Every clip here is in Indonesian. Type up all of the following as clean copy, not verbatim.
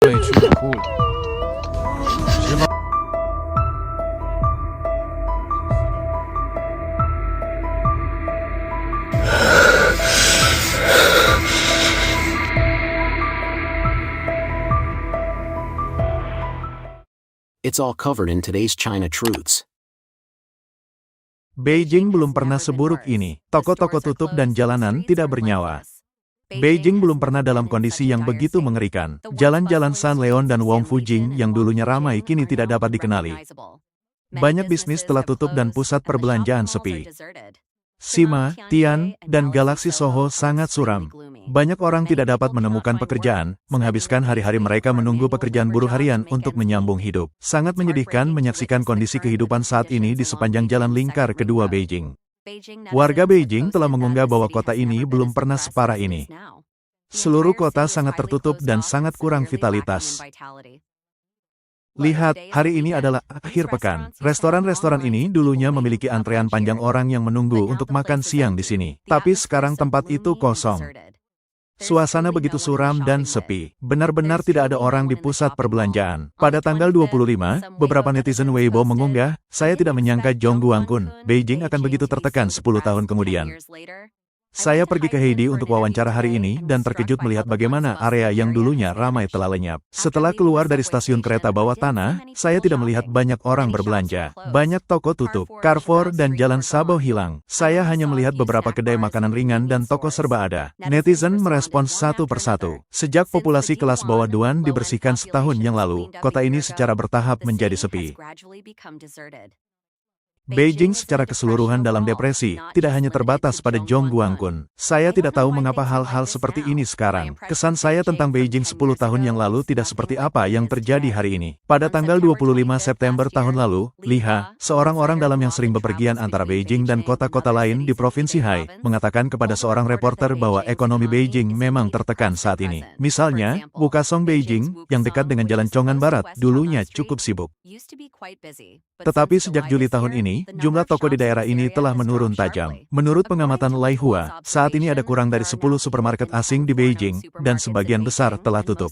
对，吃土库了。直发 It's all covered in today's China Truths. Beijing belum pernah seburuk ini. Toko-toko tutup dan jalanan tidak bernyawa. Beijing belum pernah dalam kondisi yang begitu mengerikan. Jalan-jalan San Leon dan Wong Fujing yang dulunya ramai kini tidak dapat dikenali. Banyak bisnis telah tutup dan pusat perbelanjaan sepi. Sima, Tian, dan Galaksi Soho sangat suram. Banyak orang tidak dapat menemukan pekerjaan, menghabiskan hari-hari mereka menunggu pekerjaan buruh harian untuk menyambung hidup. Sangat menyedihkan menyaksikan kondisi kehidupan saat ini di sepanjang jalan lingkar kedua Beijing. Warga Beijing telah mengunggah bahwa kota ini belum pernah separah ini. Seluruh kota sangat tertutup dan sangat kurang vitalitas. Lihat, hari ini adalah akhir pekan. Restoran-restoran ini dulunya memiliki antrean panjang orang yang menunggu untuk makan siang di sini. Tapi sekarang tempat itu kosong. Suasana begitu suram dan sepi. Benar-benar tidak ada orang di pusat perbelanjaan. Pada tanggal 25, beberapa netizen Weibo mengunggah, "Saya tidak menyangka Zhong Guangqun, Beijing akan begitu tertekan 10 tahun kemudian. Saya pergi ke Heidi untuk wawancara hari ini dan terkejut melihat bagaimana area yang dulunya ramai telah lenyap. Setelah keluar dari stasiun kereta bawah tanah, saya tidak melihat banyak orang berbelanja. Banyak toko tutup, Carrefour dan Jalan Sabo hilang. Saya hanya melihat beberapa kedai makanan ringan dan toko serba ada." Netizen merespons satu persatu. Sejak populasi kelas bawah Duan dibersihkan setahun yang lalu, kota ini secara bertahap menjadi sepi. Beijing secara keseluruhan dalam depresi, tidak hanya terbatas pada Zhong Guangqun. Saya tidak tahu mengapa hal-hal seperti ini sekarang. Kesan saya tentang Beijing 10 tahun yang lalu tidak seperti apa yang terjadi hari ini. Pada tanggal 25 September tahun lalu, Li Ha, seorang orang dalam yang sering bepergian antara Beijing dan kota-kota lain di Provinsi Hai, mengatakan kepada seorang reporter bahwa ekonomi Beijing memang tertekan saat ini. Misalnya, Wukasong Beijing, yang dekat dengan Jalan Chong'an Barat, dulunya cukup sibuk. Tetapi sejak Juli tahun ini, jumlah toko di daerah ini telah menurun tajam. Menurut pengamatan Lai Hua, saat ini ada kurang dari 10 supermarket asing di Beijing, dan sebagian besar telah tutup.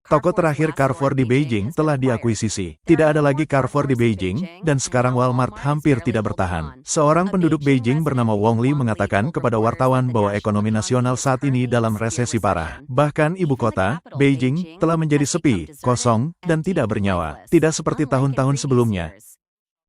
Toko terakhir Carrefour di Beijing telah diakuisisi. Tidak ada lagi Carrefour di Beijing, dan sekarang Walmart hampir tidak bertahan. Seorang penduduk Beijing bernama Wong Li mengatakan kepada wartawan bahwa ekonomi nasional saat ini dalam resesi parah. Bahkan ibu kota, Beijing, telah menjadi sepi, kosong, dan tidak bernyawa. Tidak seperti tahun-tahun sebelumnya.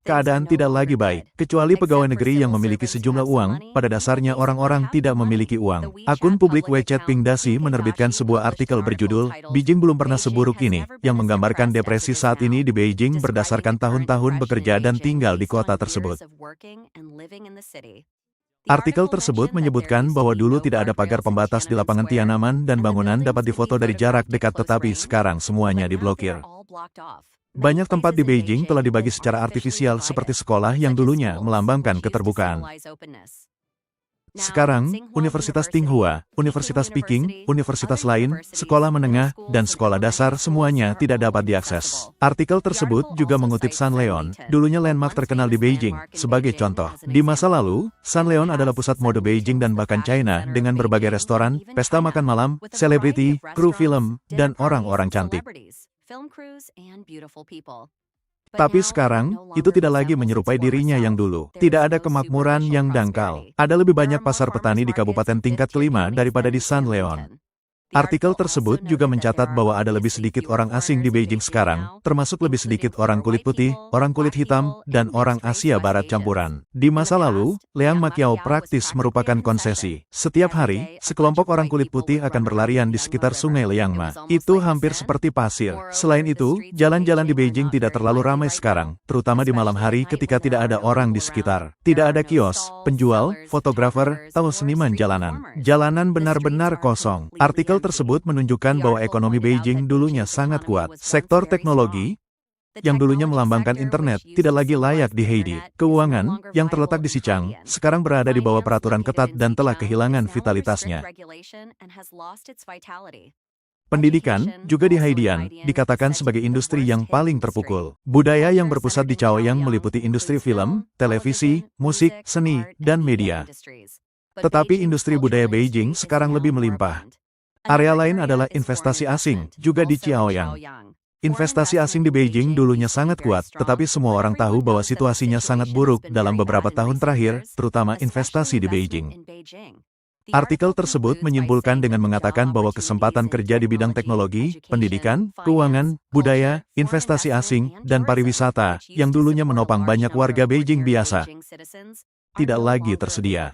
Keadaan tidak lagi baik, kecuali pegawai negeri yang memiliki sejumlah uang. Pada dasarnya orang-orang tidak memiliki uang. Akun publik WeChat Ping Dasi menerbitkan sebuah artikel berjudul, "Beijing belum pernah seburuk ini," yang menggambarkan depresi saat ini di Beijing berdasarkan tahun-tahun bekerja dan tinggal di kota tersebut. Artikel tersebut menyebutkan bahwa dulu tidak ada pagar pembatas di lapangan Tiananmen dan bangunan dapat difoto dari jarak dekat, tetapi sekarang semuanya diblokir. Banyak tempat di Beijing telah dibagi secara artifisial seperti sekolah yang dulunya melambangkan keterbukaan. Sekarang, Universitas Tsinghua, Universitas Peking, universitas lain, sekolah menengah, dan sekolah dasar semuanya tidak dapat diakses. Artikel tersebut juga mengutip San Leon, dulunya landmark terkenal di Beijing, sebagai contoh. Di masa lalu, San Leon adalah pusat mode Beijing dan bahkan China dengan berbagai restoran, pesta makan malam, selebriti, kru film, dan orang-orang cantik. Tapi sekarang, itu tidak lagi menyerupai dirinya yang dulu. Tidak ada kemakmuran yang dangkal. Ada lebih banyak pasar petani di kabupaten tingkat kelima daripada di San Leon. Artikel tersebut juga mencatat bahwa ada lebih sedikit orang asing di Beijing sekarang, termasuk lebih sedikit orang kulit putih, orang kulit hitam, dan orang Asia Barat campuran. Di masa lalu, Leang Makiao praktis merupakan konsesi. Setiap hari, sekelompok orang kulit putih akan berlarian di sekitar sungai Liangma. Itu hampir seperti pasir. Selain itu, jalan-jalan di Beijing tidak terlalu ramai sekarang, terutama di malam hari ketika tidak ada orang di sekitar. Tidak ada kios, penjual, fotografer, atau seniman jalanan. Jalanan benar-benar kosong. Artikel tersebut menunjukkan bahwa ekonomi Beijing dulunya sangat kuat. Sektor teknologi, yang dulunya melambangkan internet, tidak lagi layak di Heidi. Keuangan, yang terletak di Xichang, sekarang berada di bawah peraturan ketat dan telah kehilangan vitalitasnya. Pendidikan, juga di Haidian, dikatakan sebagai industri yang paling terpukul. Budaya yang berpusat di Chaoyang meliputi industri film, televisi, musik, seni, dan media. Tetapi industri budaya Beijing sekarang lebih melimpah. Area lain adalah investasi asing, juga di Chaoyang. Investasi asing di Beijing dulunya sangat kuat, tetapi semua orang tahu bahwa situasinya sangat buruk dalam beberapa tahun terakhir, terutama investasi di Beijing. Artikel tersebut menyimpulkan dengan mengatakan bahwa kesempatan kerja di bidang teknologi, pendidikan, keuangan, budaya, investasi asing, dan pariwisata, yang dulunya menopang banyak warga Beijing biasa, tidak lagi tersedia.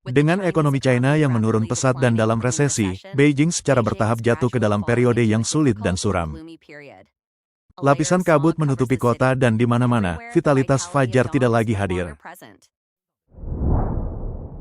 Dengan ekonomi China yang menurun pesat dan dalam resesi, Beijing secara bertahap jatuh ke dalam periode yang sulit dan suram. Lapisan kabut menutupi kota dan di mana-mana, vitalitas fajar tidak lagi hadir.